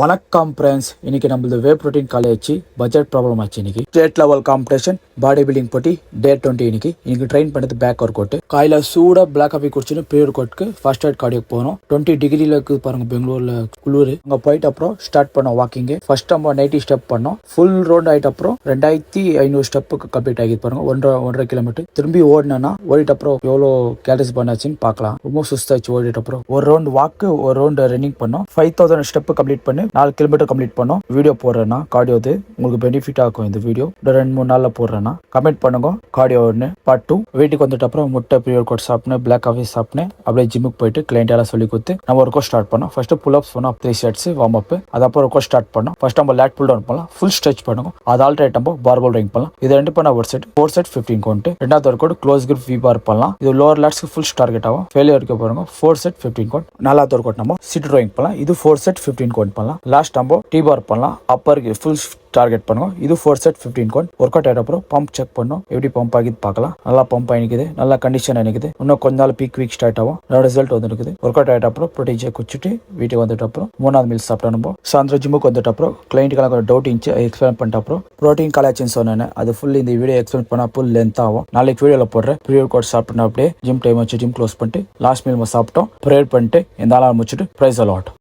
வணக்கம் ஃப்ரெண்ட்ஸ், இன்னைக்கு நம்மளது whey protein college budget problem ஆச்சு. இன்னைக்கு state level competition body building போட்டி டே 20. இன்னைக்கு ட்ரெயின் பண்ணது பேக் ஒர்க் அவுட். காலையில சூடா பிளாக் காஃபி குடிச்சுன்னு ப்ரீ ஒர்க் அவுட்க்கு ஃபர்ஸ்ட் எய்ட் கார்டியோக்கு போனோம். 20 டிகிரில இருக்கு பாருங்க பெங்களூர்ல குளிர். அங்க போயிட்டு அப்புறம் ஸ்டார்ட் பண்ணோம் வாக்கிங். ஃபர்ஸ்ட் நம்ம 90 ஸ்டெப் பண்ணோம். ஃபுல் ரவுண்ட் ஆயிட்ட அப்புறம் 2500 ஸ்டெப்புக்கு கம்ப்ளீட் ஆகி பாருங்க. 1.5 கிலோமீட்டர் திரும்பி ஓடினா ஓடிட்ட அப்புறம் எவ்வளோ கேலரிஸ் பண்ணாச்சுன்னு பார்க்கலாம். ரொம்ப சுஸ்தாச்சு ஓடிட்ட அப்புறம். ஒரு ரவுண்ட் வாக்கு, ஒரு ரவுண்ட் ரன்னிங் பண்ணோம். 5000 ஸ்டெப் கம்ப்ளீட் பண்ணி 4 கிலோமீட்டர் கம்ப்ளீட் பண்ணோம். வீடியோ போடுறேன்னா கார்டியோது உங்களுக்கு பெனிஃபிட் ஆகும். இந்த வீடியோ 2-3 நாள்ல போடுறேன்னா கமெண்ட் பண்ணுங்க. கார்டியோ ஒன்று பார்ட் 2. வீட்டுக்கு வந்துட்டு அப்புறம் முட்டை ப்ரீ ஒர்க் அவுட் சாப்பிட்டேன், பிளாக் காஃபி சாப்பிட்டேன். அப்படியே ஜிம்முக்கு போயிட்டு கிளைண்ட் எல்லாம் சொல்லி கொடுத்து நம்ம ஒர்க் அவுட் ஸ்டார்ட் பண்ணோம். ஃபர்ஸ்ட் புல் அப்ஸ் பண்ணோம், 3 செட்ஸ் வார்ம் அப். அதுக்கப்புறம் ஒர்க் அவுட் ஸ்டார்ட் பண்ணோம். ஃபர்ஸ்ட் நம்ம லேட் புல் டவுன் பண்ணலாம், ஃபுல் ஸ்ட்ரெச் பண்ணுங்க. அது ஆல்டர்னேட் நம்ம பார்பல் ரைங் பண்ணலாம். இது ரெண்டு பண்ண ஒரு செட் 4 செட் 15 கவுண்ட். ரெண்டாவது work out close grip V bar பண்ணலாம். இது லோவர் லேட்ஸ்க்கு ஃபுல் டார்கெட் ஆகும். ஃபெயிலியர் இருக்க பாருங்க 4 செட் 15 கவுண்ட். நாலாவது ஒர்க் அவுட் நம்ம சிட் ரோயிங் பண்ணலாம். இது 4 செட் 15 கவுண்ட் பண்ணலாம். லாஸ்ட் நம்ம டி பார் பண்ணலாம். அப்பருக்கு ஃபுல் டார்கெட் பண்ணுவோம். இது 4 செட் 15 கவுண்ட். ஒர்க் அவுட் ஆகிட்ட அப்புறம் பம்ப் செக் பண்ணோம். எப்படி பம்ப் ஆகிது பார்க்கலாம். நல்லா பம்ப் ஆகிக்குது, நல்லா கண்டிஷன் ஆகிக்குது. இன்னும் கொஞ்ச நாள் பீக் வீக் ஸ்டார்ட் ஆகும். ரிசல்ட் வந்துருக்குது. ஒர்க் அவுட் ஆகிட்ட அப்புறம் ப்ரோட்டீன் ஷேக் குடிச்சிட்டு வீட்டுக்கு வந்துட்டு அப்புறம் 3வது மீல் சாப்பிட்டோம். நம்ம சாயந்தரம் ஜிம்முக்கு வந்துட்டு அப்புறம் கிளைண்ட்டுக்கெல்லாம் கொஞ்சம் டவுட் இருந்துச்சு, எக்ஸ்பிளைன் பண்ணிட்ட அப்புறம் ப்ரோட்டீன் காலேஜ்னு சொன்னேன். அது ஃபுல் இந்த வீடியோ எக்ஸ்பிளைன் பண்ணா ஃபுல் லென்த் ஆகும். நாளைக்கு வீடியோவில் போடுறேன். ப்ரீ ஒர்க் அவுட் சாப்பிட்டோம். அப்படியே ஜிம் டைம் வச்சு ஜிம் க்ளோஸ் பண்ணிட்டு லாஸ்ட் மீல் சாப்பிட்டோம். ப்ரேயர் பண்ணிட்டு இந்த நாள் முடிச்சுட்டு பிரைஸ் அலாட்.